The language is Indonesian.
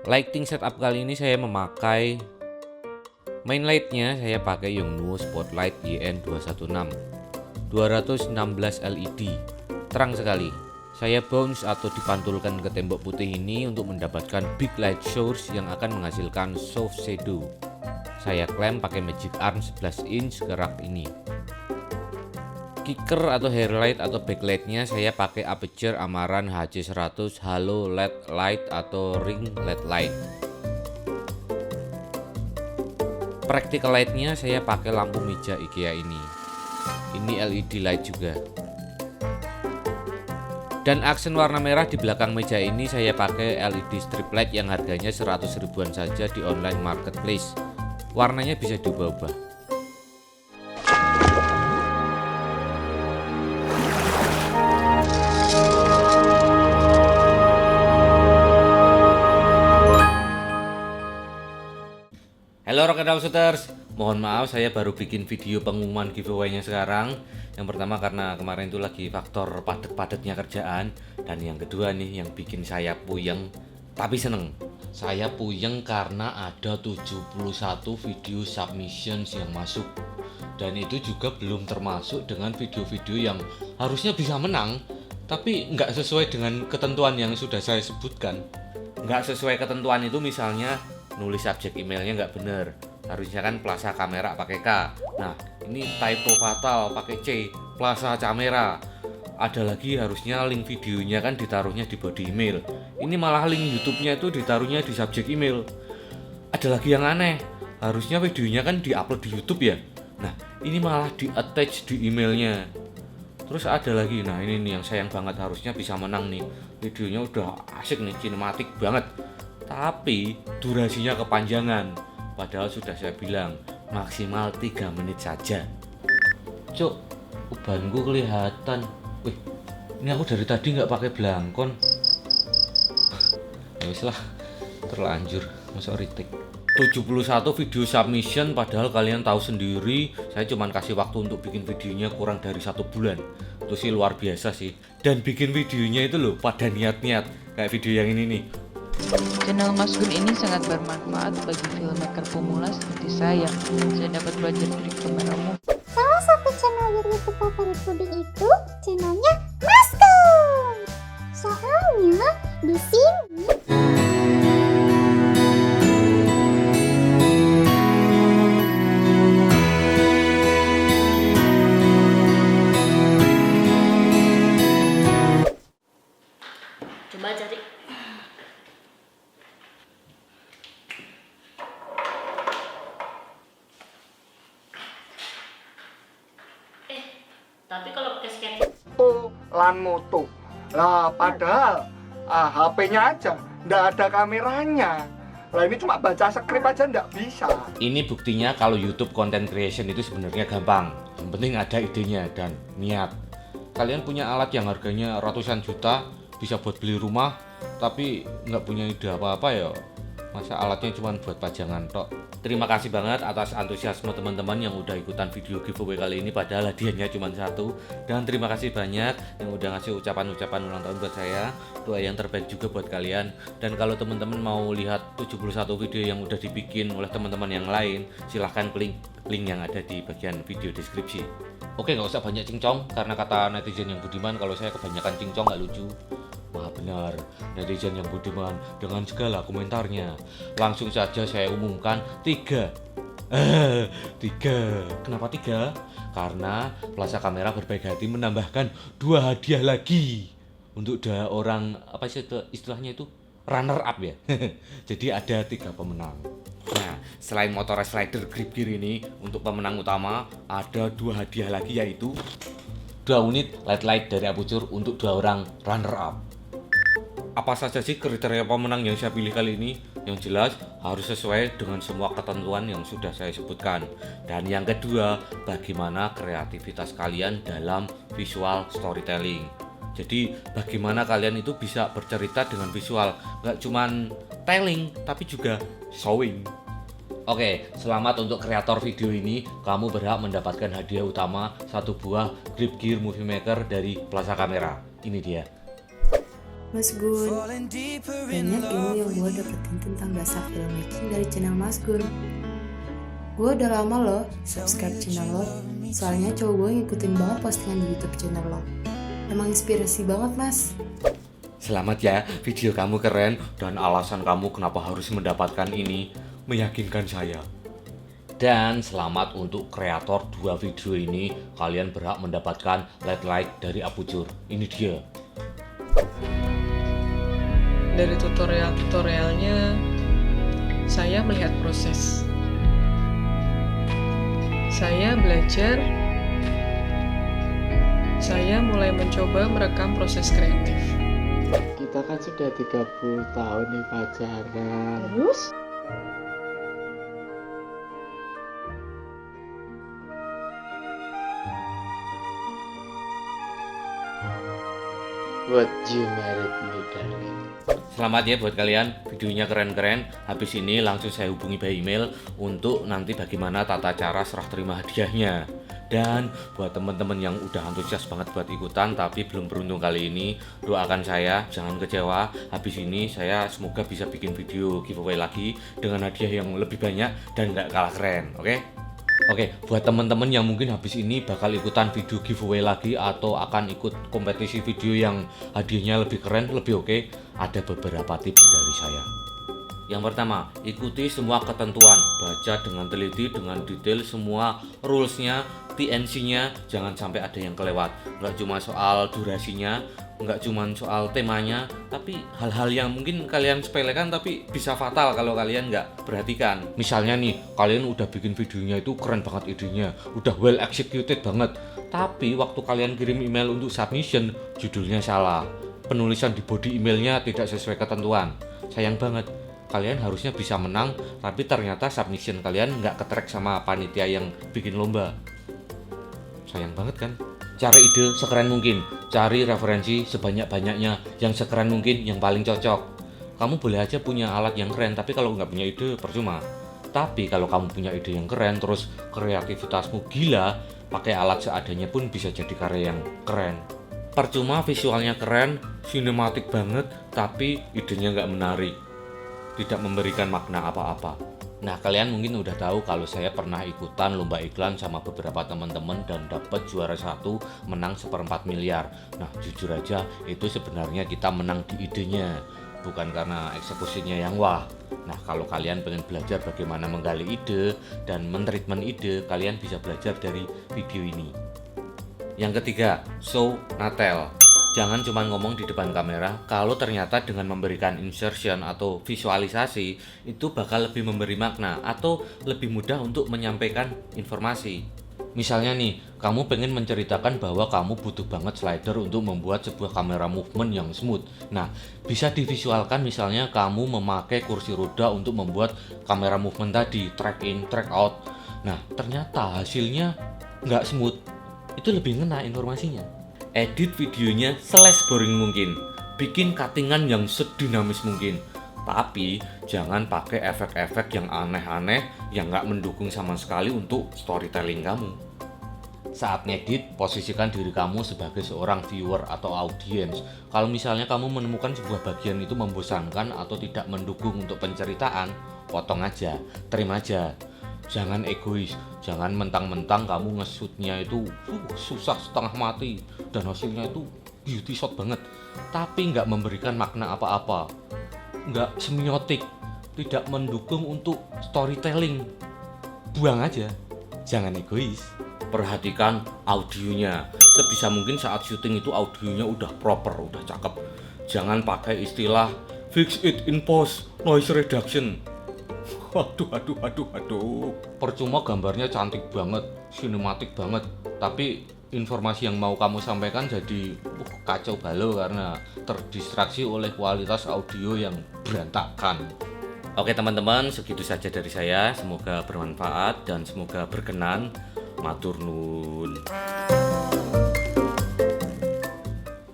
Lighting setup kali ini saya memakai main lightnya, saya pakai Yongnuo Spotlight YN216 216 LED, terang sekali. Saya bounce atau dipantulkan ke tembok putih ini untuk mendapatkan big light source yang akan menghasilkan soft shadow. Saya klaim pakai Magic Arm 11 inch ke rak ini. Kicker atau hairlight atau backlightnya saya pakai Aperture Amaran HC100 Halo LED Light atau Ring LED Light. Practical lightnya saya pakai lampu meja IKEA ini. Ini LED light juga. Dan aksen warna merah di belakang meja ini saya pakai LED strip light yang harganya 100 ribuan saja di online marketplace. Warnanya bisa diubah-ubah. Halo Rocket House Shooters, mohon maaf saya baru bikin video pengumuman giveaway-nya sekarang. Yang pertama karena kemarin itu lagi faktor padat-padatnya kerjaan, dan yang kedua nih yang bikin saya puyeng tapi seneng. Saya puyeng karena ada 71 video submissions yang masuk, dan itu juga belum termasuk dengan video-video yang harusnya bisa menang tapi nggak sesuai dengan ketentuan yang sudah saya sebutkan. Nggak sesuai ketentuan itu misalnya nulis subjek emailnya nggak bener, harusnya kan Plaza Kamera pakai K. Nah ini typo fatal pakai C, Plaza Kamera. Ada lagi harusnya link videonya kan ditaruhnya di body email, ini malah link YouTube-nya itu ditaruhnya di subjek email. Ada lagi yang aneh, harusnya videonya kan diupload di YouTube ya, nah ini malah di attach di emailnya. Terus ada lagi, nah ini nih yang sayang banget, harusnya bisa menang nih, videonya udah asik nih, sinematik banget, tapi durasinya kepanjangan. Padahal sudah saya bilang maksimal 3 menit saja. Cuk, ubanku kelihatan. Wih, ini aku dari tadi nggak pakai belangkon. Ya wis lah, terlanjur, masa retake. 71 video submission, padahal kalian tahu sendiri saya cuman kasih waktu untuk bikin videonya kurang dari 1 bulan. Itu sih luar biasa sih. Dan bikin videonya itu loh pada niat-niat, kayak video yang ini nih. Channel Mas Gun ini sangat bermanfaat bagi filmmaker pemula seperti saya. Saya dapat belajar trik kameramu. Salah satu channel YouTube favorit Puding itu channelnya Mas Gun. Soalnya di sini coba cari. Tapi kalau pakai scan Foto lan moto lah, padahal HP-nya aja nggak ada kameranya. Lah ini cuma baca skrip aja nggak bisa. Ini buktinya kalau YouTube content creation itu sebenarnya gampang. Yang penting ada idenya dan niat. Kalian punya alat yang harganya ratusan juta, bisa buat beli rumah, tapi nggak punya ide apa-apa ya. Masa alatnya cuma buat pajangan tok. Terima kasih banget atas antusiasme teman-teman yang udah ikutan video giveaway kali ini, padahal hadiahnya cuma 1. Dan terima kasih banyak yang udah ngasih ucapan-ucapan ulang tahun buat saya. Doa yang terbaik juga buat kalian. Dan kalau teman-teman mau lihat 71 video yang udah dibikin oleh teman-teman yang lain, silahkan klik link yang ada di bagian video deskripsi. Oke, nggak usah banyak cincong, karena kata netizen yang budiman kalau saya kebanyakan cincong nggak lucu. Wah benar, netizen yang budiman dengan segala komentarnya. Langsung saja saya umumkan 3. 3. Kenapa 3? Karena Plaza Kamera berbaik hati menambahkan 2 hadiah lagi untuk 2 orang, apa sih istilahnya itu, runner up ya. Jadi ada 3 pemenang. Nah, selain Motorized Rider Grip Gear ini, untuk pemenang utama ada 2 hadiah lagi, yaitu 2 unit light dari Aperture untuk 2 orang runner up. Apa saja sih kriteria pemenang yang saya pilih kali ini? Yang jelas harus sesuai dengan semua ketentuan yang sudah saya sebutkan. Dan yang kedua, bagaimana kreativitas kalian dalam visual storytelling. Jadi bagaimana kalian itu bisa bercerita dengan visual, nggak cuman telling tapi juga showing. Oke, selamat untuk kreator video ini. Kamu berhak mendapatkan hadiah utama 1 buah Grip Gear Movie Maker dari Plaza Kamera. Ini dia. Mas Gun, banyak ilmu yang gue dapetin tentang dasar filmmaking dari channel Mas Gun. Gue udah lama loh subscribe channel lo, soalnya cowok gue ngikutin banget postingan di YouTube channel lo. Emang inspirasi banget, Mas. Selamat ya, video kamu keren dan alasan kamu kenapa harus mendapatkan ini meyakinkan saya. Dan selamat untuk kreator 2 video ini, kalian berhak mendapatkan like dari Apucur. Ini dia. Dari tutorialnya saya melihat proses. Saya belajar, saya mulai mencoba merekam proses kreatif. Kita kan sudah 30 tahun nih pacaran. Terus? Would you marry me, darling? Selamat ya buat kalian, videonya keren-keren. Habis ini langsung saya hubungi by email untuk nanti bagaimana tata cara serah terima hadiahnya. Dan buat teman-teman yang udah antusias banget buat ikutan tapi belum beruntung kali ini, doakan saya, jangan kecewa. Habis ini saya semoga bisa bikin video giveaway lagi dengan hadiah yang lebih banyak dan nggak kalah keren, oke? Oke, buat teman-teman yang mungkin habis ini bakal ikutan video giveaway lagi atau akan ikut kompetisi video yang hadiahnya lebih keren, lebih oke, ada beberapa tips dari saya. Yang pertama, ikuti semua ketentuan, baca dengan teliti, dengan detail semua rules-nya, TNC-nya, jangan sampai ada yang kelewat. Nggak cuma soal durasinya, nggak cuma soal temanya, tapi hal-hal yang mungkin kalian sepelekan tapi bisa fatal kalau kalian nggak perhatikan. Misalnya nih, kalian udah bikin videonya itu keren banget idenya, udah well executed banget, tapi waktu kalian kirim email untuk submission, judulnya salah, penulisan di body emailnya tidak sesuai ketentuan. Sayang banget. Kalian harusnya bisa menang, tapi ternyata submission kalian nggak ketrack sama panitia yang bikin lomba. Sayang banget kan? Cari ide sekeren mungkin, cari referensi sebanyak-banyaknya, yang sekeren mungkin, yang paling cocok. Kamu boleh aja punya alat yang keren, tapi kalau nggak punya ide, percuma. Tapi kalau kamu punya ide yang keren, terus kreativitasmu gila, pakai alat seadanya pun bisa jadi karya yang keren. Percuma visualnya keren, sinematik banget, tapi idenya nggak menarik, tidak memberikan makna apa-apa. Nah, kalian mungkin udah tahu kalau saya pernah ikutan lomba iklan sama beberapa teman-teman dan dapat juara 1, menang 1/4 miliar. Nah, jujur aja itu sebenarnya kita menang di idenya, bukan karena eksekusinya yang wah. Nah, kalau kalian pengen belajar bagaimana menggali ide dan mentreatment ide, kalian bisa belajar dari video ini. Yang ketiga, show not tell. Jangan cuma ngomong di depan kamera, kalau ternyata dengan memberikan insertion atau visualisasi itu bakal lebih memberi makna atau lebih mudah untuk menyampaikan informasi. Misalnya nih, kamu pengen menceritakan bahwa kamu butuh banget slider untuk membuat sebuah kamera movement yang smooth. Nah, bisa divisualkan misalnya kamu memakai kursi roda untuk membuat kamera movement tadi, track in, track out. Nah, ternyata hasilnya nggak smooth. Itu lebih ngena informasinya. Edit videonya boring mungkin, bikin cuttingan yang sedinamis mungkin, tapi jangan pakai efek-efek yang aneh-aneh yang nggak mendukung sama sekali untuk storytelling kamu. Saat ngedit, posisikan diri kamu sebagai seorang viewer atau audiens. Kalau misalnya kamu menemukan sebuah bagian itu membosankan atau tidak mendukung untuk penceritaan, potong aja, terima aja. Jangan egois, jangan mentang-mentang kamu nge-shootnya itu susah setengah mati dan hasilnya itu beauty shot banget, tapi nggak memberikan makna apa-apa, nggak semiotik, tidak mendukung untuk storytelling. Buang aja, jangan egois. Perhatikan audionya, sebisa mungkin saat syuting itu audionya udah proper, udah cakep. Jangan pakai istilah fix it in post, noise reduction. Waduh. Percuma gambarnya cantik banget, sinematik banget, tapi informasi yang mau kamu sampaikan jadi kacau balau karena terdistraksi oleh kualitas audio yang berantakan. Oke teman-teman, segitu saja dari saya. Semoga bermanfaat dan semoga berkenan. Matur nuwun.